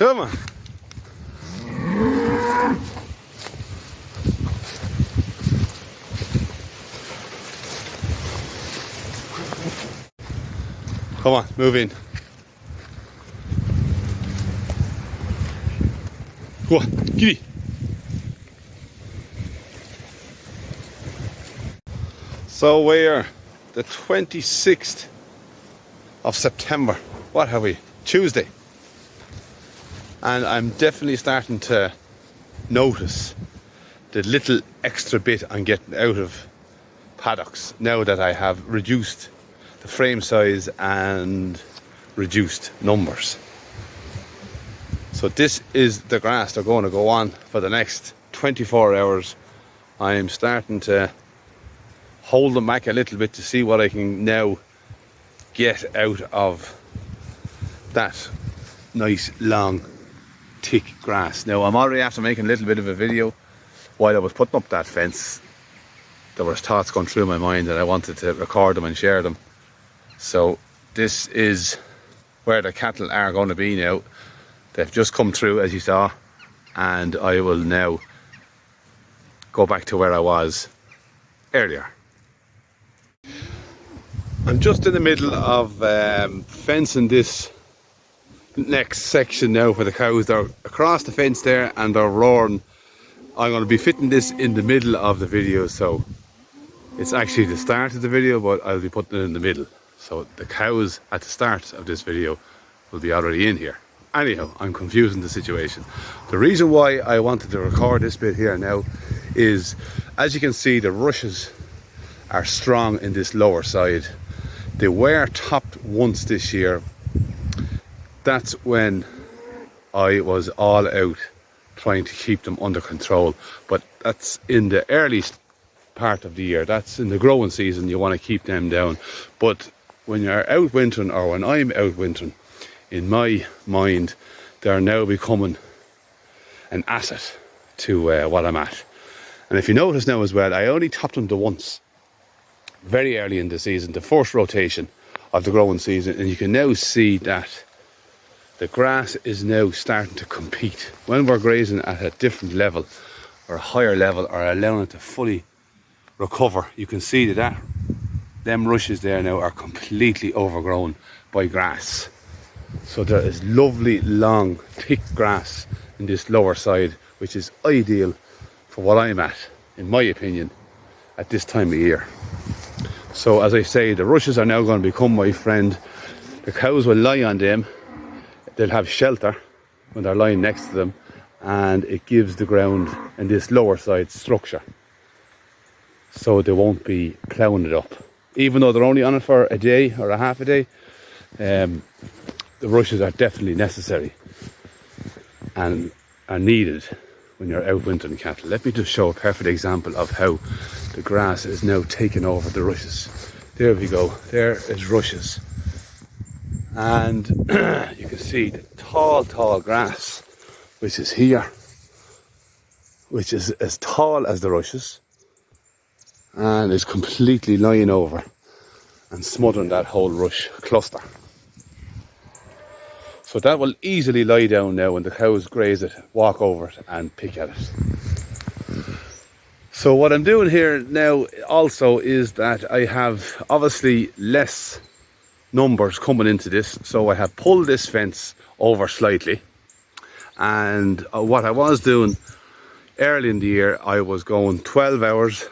Come on. Come on, move in. Go on, giddy. So we're the 26th of September. What have we? Tuesday. And I'm definitely starting to notice the little extra bit I'm getting out of paddocks now that I have reduced the frame size and reduced numbers. So this is the grass they're going to go on for the next 24 hours. I'm starting to hold them back a little bit to see what I can now get out of that nice long thick grass. Now I'm already after making a little bit of a video while I was putting up that fence. There was thoughts going through my mind and I wanted to record them and share them. So this is where the cattle are going to be now. They've just come through, as you saw, and I will now go back to where I was earlier. I'm just in the middle of fencing this next section now for the cows. They're across the fence there and they're roaring. I'm going to be fitting this in the middle of the video, so it's actually the start of the video, but I'll be putting it in the middle. So the cows at the start of this video will be already in here. Anyhow, I'm confusing the situation. The reason why I wanted to record this bit here now is, as you can see, the rushes are strong in this lower side. They were topped once this year. That's when I was all out trying to keep them under control. But that's in the early part of the year. That's in the growing season. You want to keep them down. But when you're out wintering, or when I'm out wintering, in my mind, they're now becoming an asset to what I'm at. And if you notice now as well, I only topped them to once, very early in the season, the first rotation of the growing season, and you can now see that the grass is now starting to compete. When we're grazing at a different level, or a higher level, or allowing it to fully recover, you can see that them rushes there now are completely overgrown by grass. So there is lovely, long, thick grass in this lower side, which is ideal for what I'm at, in my opinion, at this time of year. So as I say, the rushes are now going to become my friend. The cows will lie on them. They'll have shelter when they're lying next to them, and it gives the ground in this lower side structure, so they won't be ploughing it up. Even though they're only on it for a day or a half a day, the rushes are definitely necessary and are needed when you're out wintering cattle. Let me just show a perfect example of how the grass is now taking over the rushes. There we go, there is rushes. And you can see the tall grass, which is here, which is as tall as the rushes, and is completely lying over and smothering that whole rush cluster. So that will easily lie down now when the cows graze it, walk over it and pick at it. So what I'm doing here now also is that I have obviously less numbers coming into this, so I have pulled this fence over slightly. And what I was doing early in the year, I was going 12 hours,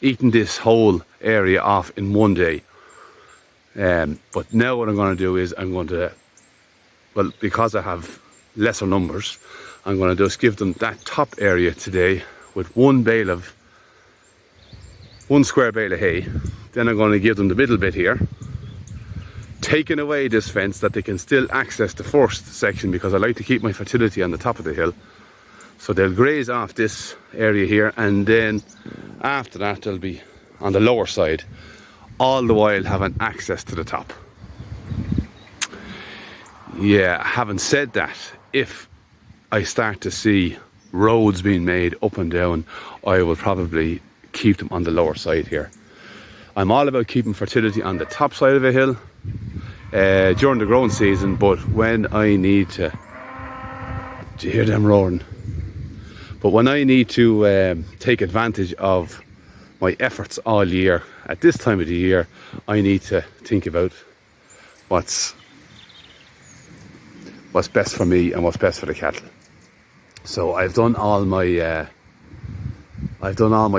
eating this whole area off in one day. But now what I'm going to do is I'm going to, well, because I have lesser numbers, I'm going to just give them that top area today with one square bale of hay. Then I'm going to give them the middle bit here, taking away this fence that they can still access the first section, because I like to keep my fertility on the top of the hill. So they'll graze off this area here, and then after that they'll be on the lower side, all the while having access to the top. Yeah, having said that, if I start to see roads being made up and down, I will probably keep them on the lower side here. I'm all about keeping fertility on the top side of a hill. during the growing season, but when I need to, do you hear them roaring? But when I need to take advantage of my efforts all year, at this time of the year, I need to think about what's best for me and what's best for the cattle. So I've done all my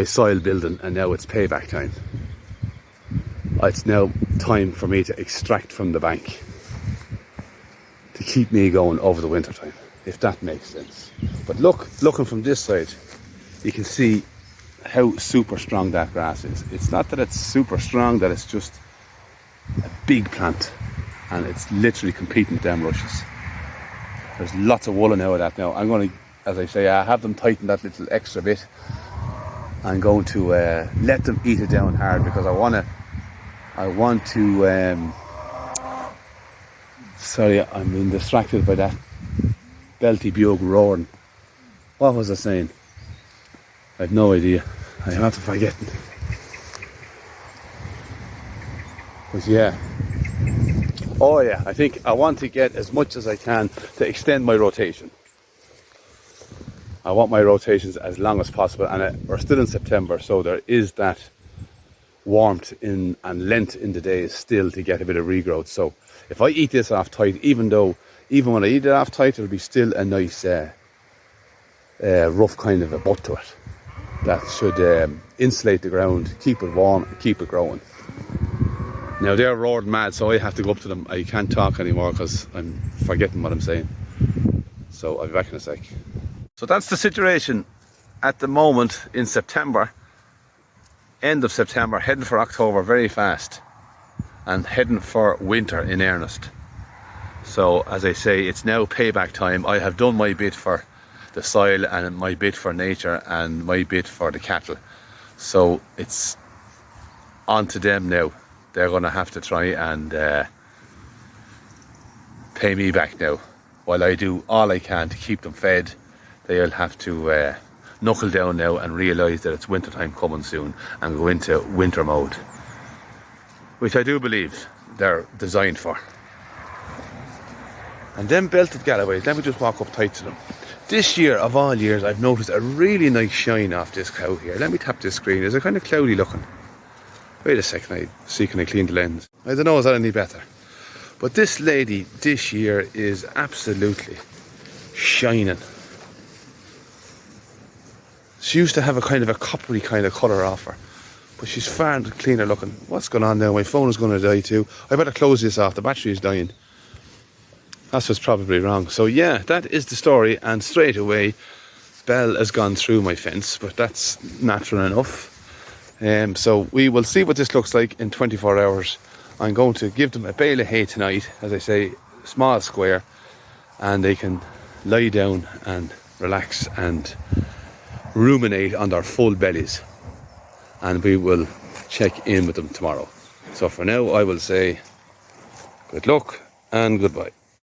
soil building, and now it's payback time. It's now time for me to extract from the bank to keep me going over the winter time, if that makes sense. But looking from this side, you can see how super strong that grass is. It's not that it's super strong, that it's just a big plant, and it's literally competing with them rushes. There's lots of wool now of that now. I'm going to, as I say, I have them tighten that little extra bit. I'm going to let them eat it down hard, because I want to sorry, I'm being distracted by that belty bug roaring. What was I saying? I have no idea. I have to forget. But yeah. Oh yeah, I think I want to get as much as I can to extend my rotation. I want my rotations as long as possible, and we're still in September, so there is that warmth in and length in the days still to get a bit of regrowth. So if I eat this off tight, even when I eat it off tight, it'll be still a nice rough kind of a butt to it. That should insulate the ground, keep it warm, and keep it growing. Now they're roaring mad, so I have to go up to them. I can't talk anymore because I'm forgetting what I'm saying. So I'll be back in a sec. So that's the situation at the moment in September, end of September, heading for October very fast, and heading for winter in earnest. So as I say, it's now payback time. I have done my bit for the soil and my bit for nature and my bit for the cattle. So it's on to them now. They're going to have to try and pay me back now. While I do all I can to keep them fed, they'll have to knuckle down now and realise that it's winter time coming soon and go into winter mode, which I do believe they're designed for. And then belted Galloways, let me just walk up tight to them. This year, of all years, I've noticed a really nice shine off this cow here. Let me tap this screen. Is it kind of cloudy looking? Wait a second, I see, can I clean the lens? I don't know, is that any better? But this lady this year is absolutely shining. She used to have a kind of a coppery kind of colour off her, but she's far cleaner looking. What's going on now? My phone is going to die too. I better close this off, the battery is dying. That's what's probably wrong. So yeah, that is the story, and straight away Belle has gone through my fence, but that's natural enough. So we will see what this looks like in 24 hours. I'm going to give them a bale of hay tonight, as I say, small square, and they can lie down and relax and ruminate on their full bellies, and we will check in with them tomorrow. So for now I will say good luck and goodbye.